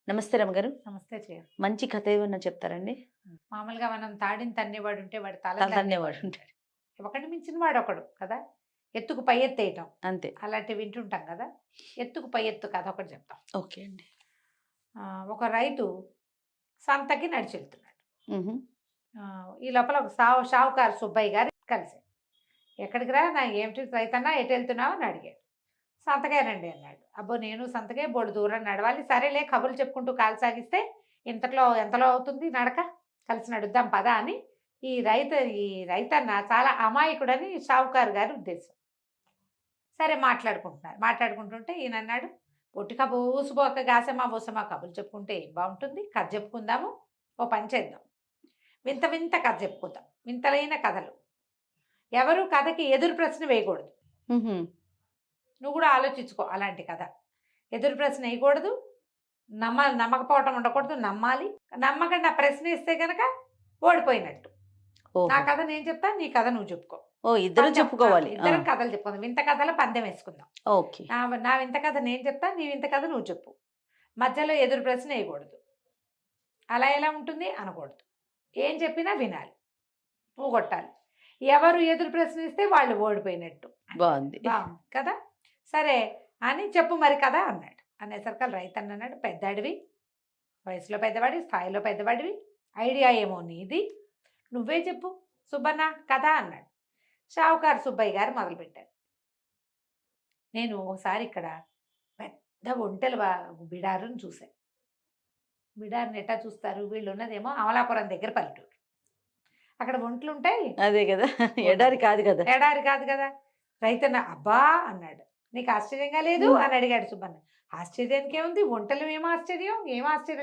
నమస్తే రమ్మగారు. నమస్తే చెయ్య. మంచి కథ ఏమన్నా చెప్తారండి? మామూలుగా మనం తాడిని తన్నేవాడు ఉంటే వాడు తల తల తన్నేవాడు తన్నేవాడు ఉంటాడు. ఒకటి మించిన వాడు ఒకడు కదా. ఎత్తుకు పై ఎత్తేయటం అంతే. అలాంటివి వింటుంటాం కదా. ఎత్తుకు పై ఎత్తు కథ ఒకటి చెప్తాం. ఓకే అండి. ఒక రైతు సంతకి నడిచి వెళ్తున్నాడు. హుహు. ఈ లోపల ఒక షావుకారు సుబ్బయ్య గారు కలిసి, ఎక్కడికి రా నా ఏమిటి రైతన్నా ఎటు వెళ్తున్నావు అని అడిగాడు. సంతకేనండి అన్నాడు. అబ్బో నేను సంతకే బోడు దూరం నడవాలి, సరేలే కబుర్లు చెప్పుకుంటూ కాలు సాగిస్తే ఇంతలో ఎంతలో అవుతుంది నడక, కలిసి నడుద్దాం పదా అని ఈ రైతన్న చాలా అమాయకుడని షావుకారు గారి ఉద్దేశం. సరే మాట్లాడుకుంటుంటే ఈయన అన్నాడు, పొట్టిక ఊసిపోక గాసమా బోసమా కబుర్లు చెప్పుకుంటే ఏం బాగుంటుంది, కథ చెప్పుకుందాము, ఓ పని చేద్దాం, వింత వింత కథ చెప్పుకుందాం, వింతలైన కథలు. ఎవరు కథకి ఎదురు ప్రశ్న వేయకూడదు. హుహు. నువ్వు కూడా ఆలోచించుకో. అలాంటి కథ ఎదురు ప్రశ్న వేయకూడదు, నమ్మకపోవటం ఉండకూడదు, నమ్మాలి. నమ్మకండి ఆ ప్రశ్న ఇస్తే కనుక ఓడిపోయినట్టు. నా ఓహో! కథ నేను చెప్తా, నీ కథ నువ్వు చెప్పుకో. ఇద్దరు పందెం. చెప్పుకోవాలి. ఇద్దరం కథలు చెప్పుకుందాం, వింత కథల పందెం వేసుకుందాం. ఓకే. నా వింత కథ నేను చెప్తా, నీ వింత కథ నువ్వు చెప్పు. మధ్యలో ఎదురు ప్రశ్న వేయకూడదు. అలా ఎలా ఉంటుంది అనకూడదు. ఏం చెప్పినా వినాలి, పోగొట్టాలి. ఎవరు ఎదురు ప్రశ్నిస్తే వాళ్ళు ఓడిపోయినట్టు. బాగుంది. బాగుంది కదా. సరే అని చెప్పు మరి కదా అన్నాడు. అనేసరికి రైతన్న అన్నాడు, పెద్దాడివి, వయసులో పెద్దవాడివి, స్థాయిలో పెద్దవాడివి, ఐడియా ఏమో నీది, నువ్వే చెప్పు సుబ్బన్న కథ అన్నాడు. షావుకారు సుబ్బయ్య గారు మొదలుపెట్టారు. నేను ఒకసారి ఇక్కడ పెద్ద ఒంటెల బిడారుని చూశాను. బిడారుని ఎట్టా చూస్తారు, వీళ్ళు ఉన్నదేమో అమలాపురం దగ్గర పల్లెటూరు. అక్కడ ఒంట్లు ఉంటాయి. అదే కదా. ఎడారి కాదు కదా. ఎడారి కాదు కదా. రైతన్న అబ్బా అన్నాడు, నీకు ఆశ్చర్యంగా లేదు అని అడిగాడు సుబ్బన్న. ఆశ్చర్యానికి ఏముంది, ఒంటలు ఏం ఆశ్చర్యం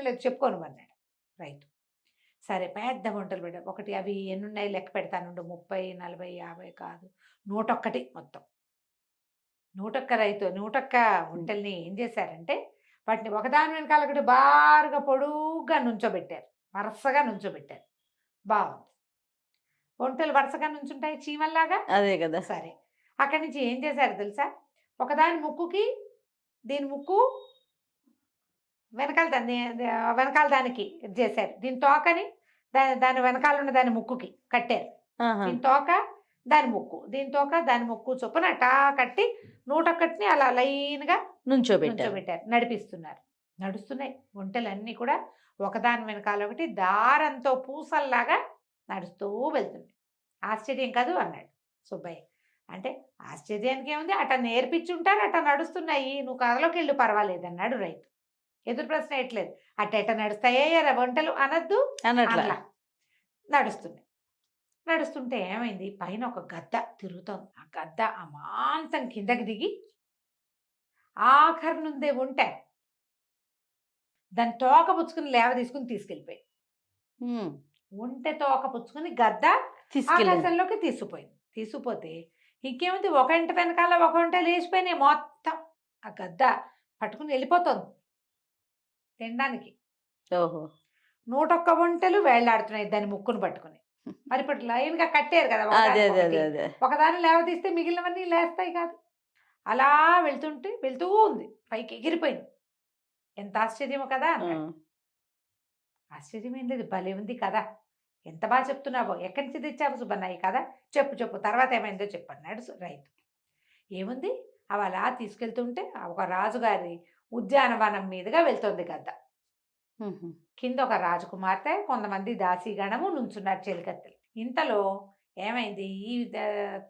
లేదు, చెప్పుకోను అన్నాడు రైతు. సరే పెద్ద వంటలు పెట్టారు. ఒకటి అవి ఎన్నున్నాయి లెక్క పెడతాను, 30, 40, 50 కాదు, 101 మొత్తం. 101 వంటల్ని ఏం చేశారంటే వాటిని ఒకదాని వెనకాల ఒకటి బారుగా పొడుగ్గా నుంచోబెట్టారు, వరుసగా నుంచోబెట్టారు. బాగుంది. వంటలు వరుసగా నుంచుంటాయి చీమల్లాగా. అదే కదా. సరే అక్కడి నుంచి ఏం చేశారు తెలుసా, ఒకదాని ముక్కుకి దీని ముక్కు వెనకాల దానికి చేశారు, దీని తోకని దాని వెనకాల ఉన్న దాని ముక్కుకి కట్టారు. దీని తోక దాని ముక్కు, దీని తోక దాని ముక్కు చొప్పున అటా కట్టి 101ని అలా లైన్గా నుంచోబెట్టారు. నడిపిస్తున్నారు. నడుస్తున్నాయి ఒంటెలన్నీ కూడా ఒకదాని వెనకాల ఒకటి దారంతో పూసల్లాగా నడుస్తూ వెళ్తుంది. ఆశ్చర్యం కాదు అన్నాడు సుబ్బయ్య. అంటే ఆశ్చర్యానికి ఏముంది, అట్ట నేర్పించుంటారు, అట్ట నడుస్తున్నాయి, నువ్వు కథలోకి వెళ్ళు పర్వాలేదు అన్నాడు రైతు. ఎదురు ప్రశ్న ఎట్లేదు. అట్ట నడుస్తాయే వంటలు అనద్దు అట్లా నడుస్తుంటే ఏమైంది, పైన ఒక గద్ద తిరుగుతోంది. ఆ గద్ద అమాంతం కిందకి దిగి ఆఖరి నుండే ఉంటే దాని తోక పుచ్చుకుని లేవ తీసుకెళ్ళిపోయి, ఉంటే తోక పుచ్చుకుని గద్ద ఆకాశంలోకి తీసుకుపోతే ఇంకేముంది, ఒక ఇంట వెనకాల ఒక వంట లేచిపోయినాయి మొత్తం. ఆ గద్ద పట్టుకుని వెళ్ళిపోతుంది తినడానికి. ఓహో. 101 వంటలు వేళ్లాడుతున్నాయి దాని ముక్కును పట్టుకుని. మరి ఇప్పుడు లైన్ గా కట్టారు కదా, ఒకదాన్ని లేవదీస్తే మిగిలినవన్నీ లేస్తాయి కాదు. అలా వెళ్తూ ఉంది, పైకి ఎగిరిపోయింది. ఎంత ఆశ్చర్యమో కదా. ఆశ్చర్యం ఏం లేదు, భలే ఉంది కదా, ఎంత బాగా చెప్తున్నావో, ఎక్కడి నుంచి తెచ్చావు సుబ్బన్న ఈ కదా, చెప్పు తర్వాత ఏమైందో చెప్పన్నాడు రైతు. ఏముంది, అవి అలా తీసుకెళ్తుంటే ఒక రాజుగారి ఉద్యానవనం మీదుగా వెళ్తుంది గద్ద. కింద ఒక రాజకుమార్తె, కొంతమంది దాసీగణము నుంచున్నారు చెలికత్తెలు. ఇంతలో ఏమైంది, ఈ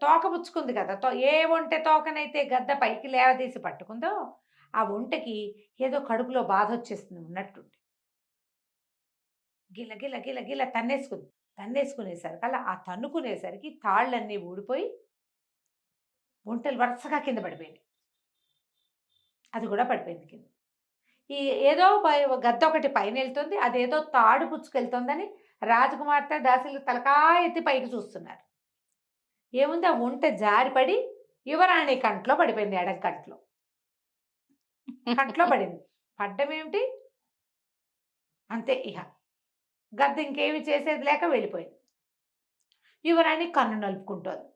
తోక పుచ్చుకుంది కదా, ఏ ఒంటె తోకనైతే గద్ద పైకి లేవదీసి పట్టుకుందో ఆ ఒంటెకి ఏదో కడుపులో బాధ వచ్చేస్తుంది ఉన్నట్టుండి. గిల గిల గిల గిల తన్నేసుకునేసరికి అలా ఆ తన్నుకునేసరికి తాళ్ళన్నీ ఊడిపోయి ఒంటెలు వరుసగా కింద పడిపోయింది. అది కూడా పడిపోయింది కింద. ఈ ఏదో గద్ద ఒకటి పైన వెళ్తుంది, అదేదో తాడు పుచ్చుకెళ్తుందని రాజకుమార్తె దాసులు తలకాయ ఎత్తి పైకి చూస్తున్నారు. ఏముంది, ఆ ఒంటె జారిపడి యువరాణి కంట్లో పడిపోయింది, ఎడం కంట్లో పడింది. పడ్డం ఏమిటి, అంతే. ఇక గద్ద ఇంకేమి చేసేది లేక వెళ్ళిపోయింది. యువరాణి కన్ను నలుపుకుంటోంది.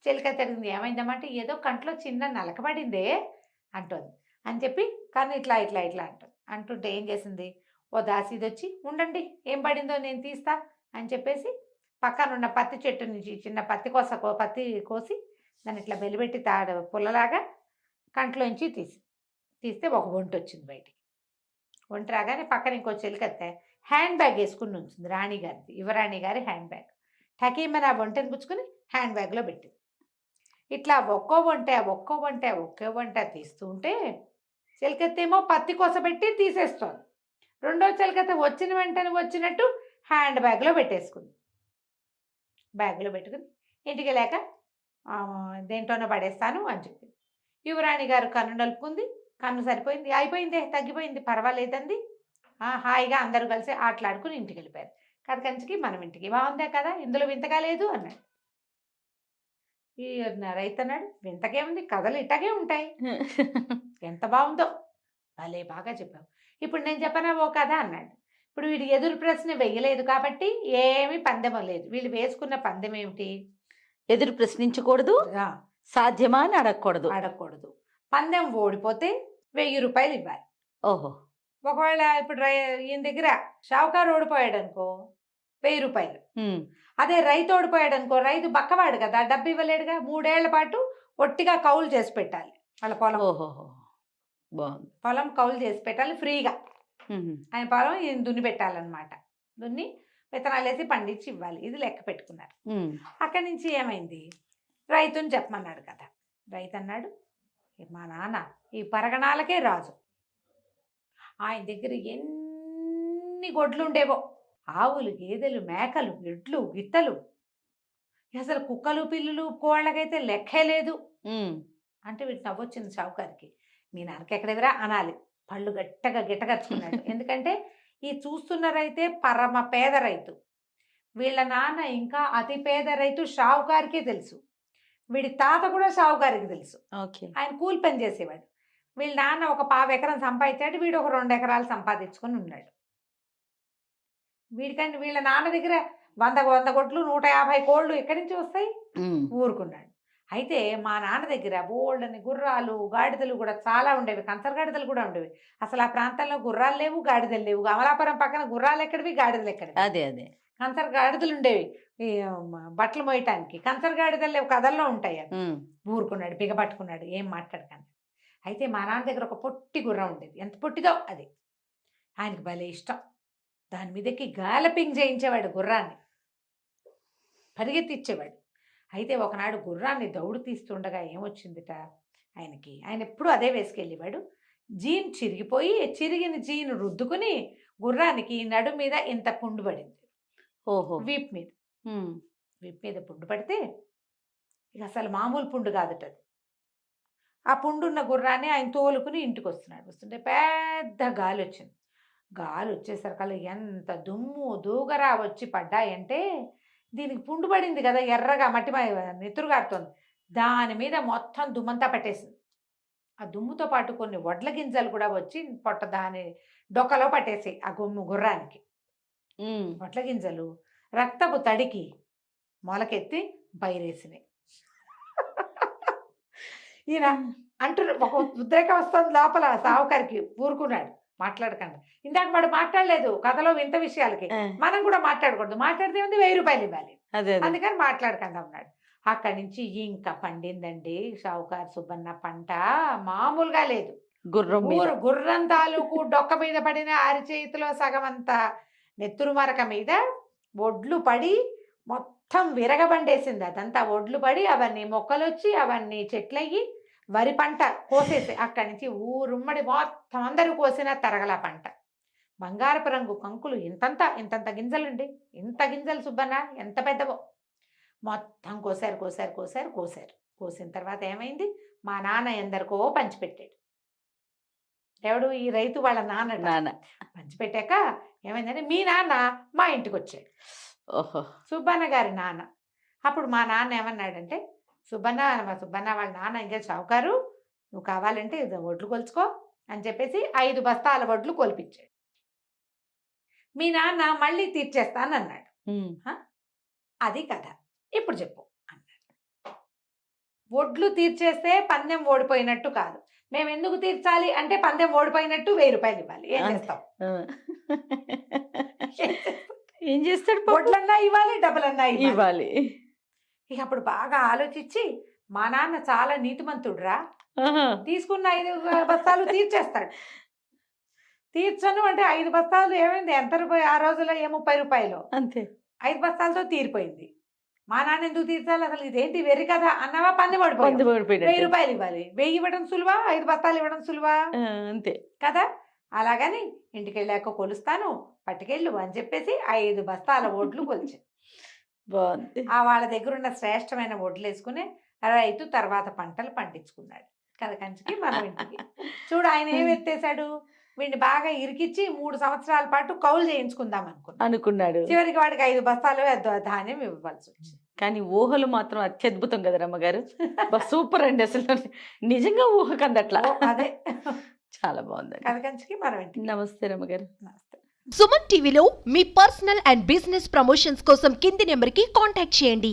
చెలిక తిరిగింది. ఏమైందమ్మంటే, ఏదో కంట్లో చిన్న నలకబడిందే అంటోంది అని చెప్పి కన్ను ఇట్లా అంటుంది. అంటుంటే ఏం చేసింది, ఓ దాసీది వచ్చి ఉండండి ఏం పడిందో నేను తీస్తా అని చెప్పేసి పక్కనున్న పత్తి చెట్టు నుంచి చిన్న పత్తి కోసి దాన్ని ఇట్లా వెలిపెట్టి పుల్లలాగా కంట్లోంచి తీస్తే ఒక ఒంటి వచ్చింది బయటికి. ఒంటి రాగానే పక్కన ఇంకో చెలికత్తే హ్యాండ్ బ్యాగ్ వేసుకుని ఉంచింది, రాణిగారిది, యువరాణి గారి హ్యాండ్ బ్యాగ్. టకీమని ఆ ఒంటని పుచ్చుకొని హ్యాండ్ బ్యాగ్లో పెట్టింది. ఇట్లా ఒక్కో వంట తీస్తూ ఉంటే చెలికత్తేమో పత్తి కోసబెట్టి తీసేస్తోంది. రెండో చెలికత్త వచ్చిన వెంటనే వచ్చినట్టు హ్యాండ్ బ్యాగ్లో పెట్టేసుకుంది. బ్యాగ్లో పెట్టుకుని ఇంటికి లేక దేంట్లోనో పడేస్తాను అని చెప్పింది. యువరాణి గారు కన్ను నలుపుకుంది. కన్ను సరిపోయింది, అయిపోయిందే, తగ్గిపోయింది, పర్వాలేదండి. హాయిగా అందరూ కలిసి ఆటలాడుకుని ఇంటికి వెళ్ళిపోయారు. కథ కంచికి మనం ఇంటికి బాగుందే కదా, ఇందులో వింతగా లేదు అన్నాడు. ఈ రైతు అన్నాడు, వింతకేముంది, కథలు ఇట్టగే ఉంటాయి, ఎంత బాగుందో, భలే బాగా చెప్పావు. ఇప్పుడు నేను చెప్పనా ఓ కథ అన్నాడు. ఇప్పుడు వీడు ఎదురు ప్రశ్న వెయ్యలేదు కాబట్టి ఏమీ పందెం లేదు. వీళ్ళు వేసుకున్న పందెం ఏమిటి? ఎదురు ప్రశ్నించకూడదు, సాధ్యమా అని అడగకూడదు. పందెం ఓడిపోతే 1000 రూపాయలు ఇవ్వాలి. ఓహో. ఒకవేళ ఇప్పుడు ఈయన దగ్గర షావుకారు ఓడిపోయాడు అనుకో 1000 రూపాయలు. అదే రైతు ఓడిపోయాడు అనుకో, రైతు బక్కవాడు కదా, డబ్బు ఇవ్వలేడుగా. 3 ఏళ్ల పాటు ఒట్టిగా కౌలు చేసి పెట్టాలి వాళ్ళ పొలం. బాగుంది. పొలం కౌలు చేసి పెట్టాలి ఫ్రీగా. ఆయన పొలం ఈయన దున్ని పెట్టాలన్నమాట. దున్ని విత్తనాలు వేసి పండించి ఇవ్వాలి. ఇది లెక్క పెట్టుకున్నారు. అక్కడి నుంచి ఏమైంది, రైతుని చెప్పమన్నాడు కదా. రైతు అన్నాడు, మా నాన్న ఈ పరగణాలకే రాజు. ఆయన దగ్గర ఎన్ని గొడ్లు ఉండేవో, ఆవులు, గేదెలు, మేకలు, ఎడ్లు, గిత్తలు, అసలు కుక్కలు, పిల్లులు, కోళ్ళకైతే లెక్కే లేదు. అంటే వీటి నవ్వొచ్చింది షావుకారికి. మీ నాన్నకి ఎక్కడెవరా అనాలి. పళ్ళు గట్టగా గిట్టగరుచుకున్నాడు. ఎందుకంటే ఈ చూస్తున్న రైతే పరమ పేద రైతు. వీళ్ళ నాన్న ఇంకా అతి పేద రైతు షావుకారికే తెలుసు. వీడి తాత కూడా షావుకారికి తెలుసు. ఆయన కూలి పని చేసేవాడు. వీళ్ళ నాన్న ఒక 1/4 ఎకరం సంపాదించాడు, వీడు ఒక 2 ఎకరాలు సంపాదించుకొని ఉన్నాడు. వీడికంటే వీళ్ళ నాన్న దగ్గర 100 గొడ్లు 150 కోళ్ళు ఎక్కడి నుంచి వస్తాయి? ఊరుకున్నాడు. అయితే మా నాన్న దగ్గర బోల్డని గుర్రాలు, గాడిదలు కూడా చాలా ఉండేవి. కంచరగాడిదలు కూడా ఉండేవి. అసలు ఆ ప్రాంతంలో గుర్రాలు లేవు, గాడిదలు లేవు. అమలాపురం పక్కన గుర్రాలు ఎక్కడివి, గాడిదలు ఎక్కడివి? అదే కంచర గాడిదలు ఉండేవి ఈ బట్టలు మోయటానికి. కంచర గాడిదలు లేవు, కథల్లో ఉంటాయి. ఊరుకున్నాడు, బిగపట్టుకున్నాడు, ఏం మాట్లాడకండి. అయితే మా నాన్న దగ్గర ఒక పొట్టి గుర్రం ఉండేది. ఎంత పొట్టిదో అది. ఆయనకి భలే ఇష్టం. దాని మీదకి గాలపింగ్ చేయించేవాడు, గుర్రాన్ని పరిగెత్తిచ్చేవాడు. అయితే ఒకనాడు గుర్రాన్ని దౌడు తీస్తుండగా ఏమొచ్చిందిట ఆయనకి. ఆయన ఎప్పుడు అదే వేసుకెళ్ళేవాడు. జీన్ చిరిగిపోయి, చిరిగిన జీన్ రుద్దుకుని గుర్రానికి నడు మీద ఇంత పుండు పడింది. వీప్ మీద పుండు పడితే ఇక అసలు మామూలు పుండు కాదుట అది. ఆ పుండున్న గుర్రాన్ని ఆయన తోలుకుని ఇంటికి వస్తుంటే పెద్ద గాలి వచ్చింది. గాలి వచ్చేసరికల్లా ఎంత దుమ్ము దూగరా వచ్చి పడ్డాయంటే, దీనికి పుండు పడింది కదా, ఎర్రగా మట్టి నెత్తురుగారుతోంది. దాని మీద మొత్తం దుమ్మంతా పట్టేసింది. ఆ దుమ్ముతో పాటు కొన్ని వడ్ల గింజలు కూడా వచ్చి దాని డొక్కలో పట్టేసాయి ఆ గుర్రానికి. వడ్ల గింజలు రక్తపు తడికి మొలకెత్తి బైరేసినాయి. ఈయన అంటున్న ఒక ఉద్రేకం వస్తుంది లోపల. సావుకారికి ఊరుకున్నాడు, మాట్లాడకండి. ఇందాక వాడు మాట్లాడలేదు కథలో వింత విషయాలకి, మనం కూడా మాట్లాడకూడదు. మాట్లాడితే ఉంది 1000 రూపాయలు ఇవ్వాలి, అందుకని మాట్లాడకండి అన్నాడు. అక్కడి నుంచి ఇంకా పండిందండి షావుకారు సుబ్బన్న పంట, మామూలుగా లేదు. గుర్రం తాలూకు డొక్క మీద పడిన అరిచేతిలో సగం అంత నెత్తురు మరక మీద ఒడ్లు పడి మొత్తం విరగబండేసింది. అదంతా ఒడ్లు పడి అవన్నీ మొక్కలు వచ్చి అవన్నీ చెట్లయ్యి వరి పంట కోసేసి అక్కడి నుంచి ఊరుమ్మడి మొత్తం అందరూ కోసిన తరగల పంట. బంగారపు రంగు కంకులు ఇంతంత గింజలుండి, ఇంత గింజలు సుబ్బన్న ఎంత పెద్దవో. మొత్తం కోసారు. కోసిన తర్వాత ఏమైంది, మా నాన్న ఎందరికో పంచిపెట్టాడు. ఎవడు? ఈ రైతు వాళ్ళ నాన్న. పంచిపెట్టాక ఏమైందంటే, మీ నాన్న మా ఇంటికి వచ్చాడు. సుబ్బన్న గారి నాన్న. అప్పుడు మా నాన్న ఏమన్నాడంటే, సుబ్బన్న వాళ్ళ నాన్న ఇంకా షావుకారు, నువ్వు కావాలంటే వడ్లు కొలుచుకో అని చెప్పేసి 5 బస్తాల వడ్లు కొలిపించాడు. మీ నాన్న మళ్ళీ తీర్చేస్తానన్నాడు. అది కథ, ఇప్పుడు చెప్పు అన్నాడు. వడ్లు తీర్చేస్తే పందెం ఓడిపోయినట్టు కాదు, మేము ఎందుకు తీర్చాలి అంటే పందెం ఓడిపోయినట్టు 1000 రూపాయలు ఇవ్వాలి. ఏం అంతే. చేస్తాం? ఆ. ఏం చేస్తాడు పాపం? వడ్లన్నా ఇవ్వాలి, డబ్బులన్నా ఇవ్వాలి. ఇవ్వాలి. ఇక అప్పుడు బాగా ఆలోచించి మా నాన్న చాలా నీతిమంతుడురా, ఆహా. తీసుకున్న 5 బస్తాలు తీర్చేస్తాడు. తీర్చను అంటే 5 బస్తాలు ఏమైంది, ఎంత రూపాయి ఆ రోజుల్లో, ఏ 30 రూపాయలు. అంతే. 5 బస్తాలతో తీరిపోయింది. మా నాన్న ఎందుకు తీర్చాలి, అసలు ఇదేంటి వెర్రి కదా అన్నావా, పంది పంది పడిపోయింది. 1000 ఓడిపోయినట్టు. రూపాయలు ఇవ్వాలి. 1000 ఇవ్వడం సులువా, 5 బస్తాలు ఇవ్వడం సులువా ఆ, అంతే. కదా. అలాగని ఇంటికి వెళ్ళాక కొలుస్తాను, పట్టుకెళ్ళు అని చెప్పేసి 5 బస్తాల ఓట్లు కొలిచి బాగుంది. ఆ వాళ్ళ దగ్గర ఉన్న శ్రేష్టమైన వడ్లు వేసుకుని రైతు తర్వాత పంటలు పండించుకున్నాడు. కథకంచికి మనం ఇంటికి చూడు, ఆయన ఏం ఎత్తేసాడు, వీడిని బాగా ఇరికిచ్చి 3 సంవత్సరాల పాటు కౌలు చేయించుకుందాం అనుకున్నాడు. చివరికి వాడికి 5 బస్తాలు ధాన్యం ఇవ్వవలసి వచ్చింది. కానీ ఊహలు మాత్రం అత్యద్భుతం కదా రమ్మగారు. సూపర్ అండి, అసలు నిజంగా ఊహకు అందట్లా. అదే చాలా బాగుందండి. కథకంచికి మనం ఇంటికి. నమస్తే రమ్మగారు. నమస్తే. సుమన్ టీవీలో మీ పర్సనల్ అండ్ బిజినెస్ ప్రమోషన్స్ కోసం కింది నెంబర్కి కాంటాక్ట్ చేయండి.